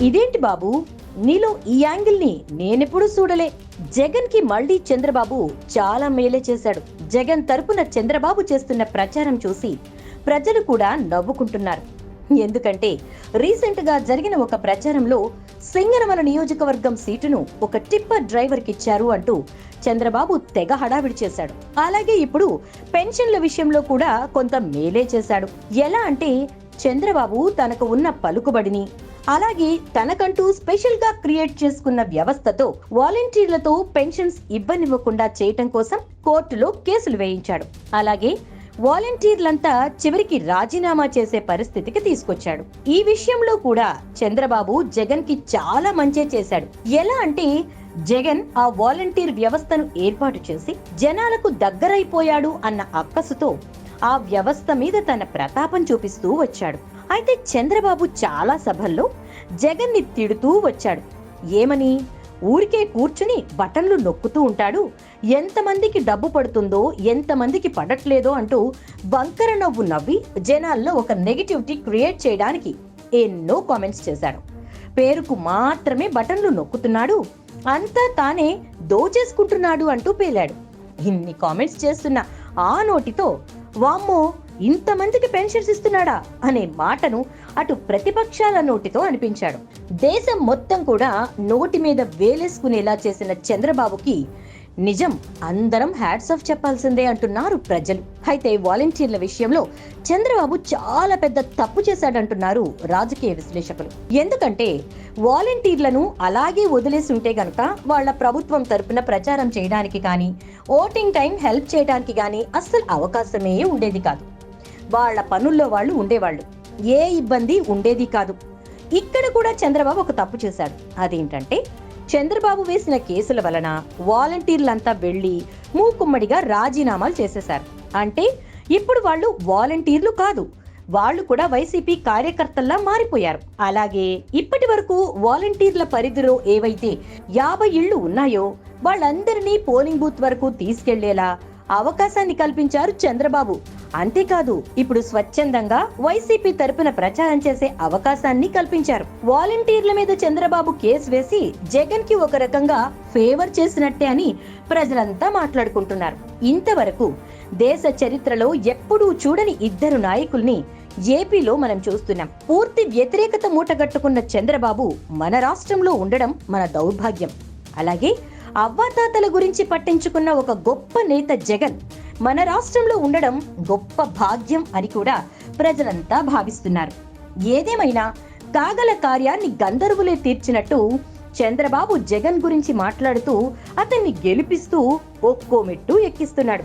ఇదేంటి బాబు, నీలో ఈ యాంగిల్ ని నేనెప్పుడు చూడలే. జగన్ కి మళ్లీ చంద్రబాబు చాలా మేలే చేశాడు. జగన్ తరపున చంద్రబాబు చేస్తున్న ప్రచారం చూసి ప్రజలు కూడా నవ్వుకుంటున్నారు. ఎందుకంటే రీసెంట్ గా జరిగిన ఒక ప్రచారంలో సింగనమల నియోజకవర్గం సీటును ఒక టిప్పర్ డ్రైవర్ కిచ్చారు అంటూ చంద్రబాబు తెగ హడావిడి చేశాడు. అలాగే ఇప్పుడు పెన్షన్ల విషయంలో కూడా కొంత మేలే చేశాడు. ఎలా అంటే చంద్రబాబు తనకు ఉన్న పలుకుబడిని, అలాగే తనకంటూ స్పెషల్ గా క్రియేట్ చేసుకున్న వ్యవస్థతో వాలంటీర్లతో పెన్షన్స్ ఇవ్వనివ్వకుండా చేయటం కోసం కోర్టులో కేసులు వేయించాడు. అలాగే వాలంటీర్లంతా చివరికి రాజీనామా చేసే పరిస్థితికి తీసుకొచ్చాడు. ఈ విషయంలో కూడా చంద్రబాబు జగన్ కి చాలా మంచి చేశాడు. ఎలా అంటే జగన్ ఆ వాలంటీర్ వ్యవస్థను ఏర్పాటు చేసి జనాలకు దగ్గరైపోయాడు అన్న అక్కసుతో ఆ వ్యవస్థ మీద తన ప్రతాపం చూపిస్తూ వచ్చాడు. అయితే చంద్రబాబు చాలా సభల్లో జగన్ ని తిడుతూ వచ్చాడు. ఏమని? ఊరికే కూర్చుని బటన్లు నొక్కుతూ ఉంటాడు, ఎంతమందికి డబ్బు పడుతుందో ఎంతమందికి పడట్లేదో అంటూ బంకర నవ్వు నవ్వి జనాల్లో ఒక నెగటివిటీ క్రియేట్ చేయడానికి ఎన్నో కామెంట్స్ చేశాడు. పేరుకు మాత్రమే బటన్లు నొక్కుతున్నాడు, అంతా తానే దోచేసుకుంటున్నాడు అంటూ పేలాడు. ఇన్ని కామెంట్స్ చేస్తున్న ఆ నోటితో వామ్మో ఇంతమందికి పెన్షన్స్ ఇస్తున్నాడా అనే మాటను అటు ప్రతిపక్షాల నోటితో అనిపించాడు. దేశం మొత్తం కూడా నోటి మీద వేలేసుకునేలా చేసిన చంద్రబాబుకి నిజం అందరం హ్యాట్స్ ఆఫ్ చెప్పాల్సిందే అంటున్నారు ప్రజలు. అయితే వాలంటీర్ల విషయంలో చంద్రబాబు చాలా పెద్ద తప్పు చేశాడంటున్నారు రాజకీయ విశ్లేషకులు. ఎందుకంటే వాలంటీర్లను అలాగే వదిలేసి ఉంటే గనక వాళ్ళ ప్రభుత్వం తరపున ప్రచారం చేయడానికి కానీ ఓటింగ్ టైం హెల్ప్ చేయడానికి కానీ అస్సలు అవకాశమే ఉండేది కాదు. వాళ్ళ పనుల్లో వాళ్ళు ఉండేవాళ్ళు, ఏ ఇబ్బంది ఉండేది కాదు. ఇక్కడ కూడా చంద్రబాబు ఒక తప్పు చేశాడు. అదేంటంటే చంద్రబాబు వేసిన కేసుల వలన వాలంటీర్లంతా వెళ్లి మూకుమ్మడిగా రాజీనామాలు చేసేశారు. అంటే ఇప్పుడు వాళ్ళు వాలంటీర్లు కాదు, వాళ్ళు కూడా వైసీపీ కార్యకర్తల్లా మారిపోయారు. అలాగే ఇప్పటి వరకు వాలంటీర్ల పరిధిలో ఏవైతే 50 ఇళ్లు ఉన్నాయో వాళ్ళందరినీ పోలింగ్ బూత్ వరకు తీసుకెళ్లేలా అవకాశాన్ని కల్పించారు చంద్రబాబు. అంతేకాదు ఇప్పుడు స్వచ్ఛందంగా వైసీపీ తరపున ప్రచారం చేసే అవకాశాన్ని కల్పించారు. వాలంటీర్ల మీద చంద్రబాబు కేసు వేసి జగన్ కి ఒక రకంగా ఫేవర్ చేసినట్టే అని ప్రజలంతా మాట్లాడుకుంటున్నారు. ఇంతవరకు దేశ చరిత్రలో ఎప్పుడూ చూడని ఇద్దరు నాయకుల్ని ఏపీలో మనం చూస్తున్నాం. పూర్తి వ్యతిరేకత మూటగట్టుకున్న చంద్రబాబు మన రాష్ట్రంలో ఉండడం మన దౌర్భాగ్యం. అలాగే అవ్వాతాతల గురించి పట్టించుకున్న ఒక గొప్ప నేత జగన్ మన రాష్ట్రంలో ఉండడం గొప్ప భాగ్యం అని కూడా ప్రజలంతా భావిస్తున్నారు. ఏదేమైనా కాగల కార్యాన్ని గంధర్వులే తీర్చినట్టు చంద్రబాబు జగన్ గురించి మాట్లాడుతూ అతన్ని గెలిపిస్తూ ఒక్కో మెట్టు ఎక్కిస్తున్నాడు.